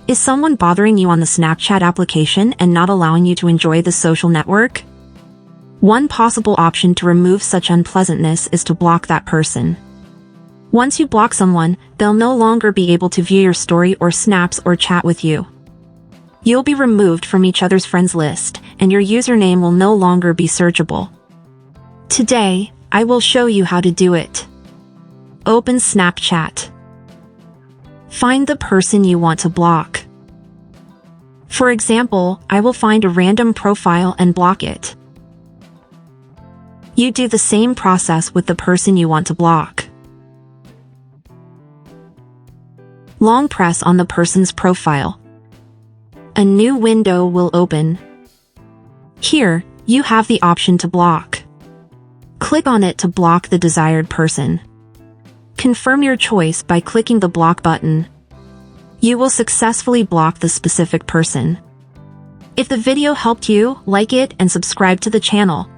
Is someone bothering you on the Snapchat application and not allowing you to enjoy the social network? One possible option to remove such unpleasantness is to block that person. Once you block someone, they'll no longer be able to view your story or snaps or chat with you. You'll be removed from each other's friends list, and your username will no longer be searchable. Today, I will show you how to do it. Open Snapchat. Find the person you want to block. For example, I will find a random profile and block it. You do the same process with the person you want to block. Long press on the person's profile. A new window will open. Here, you have the option to block. Click on it to block the desired person. Confirm your choice by clicking the block button. You will successfully block the specific person. If the video helped you, like it and subscribe to the channel.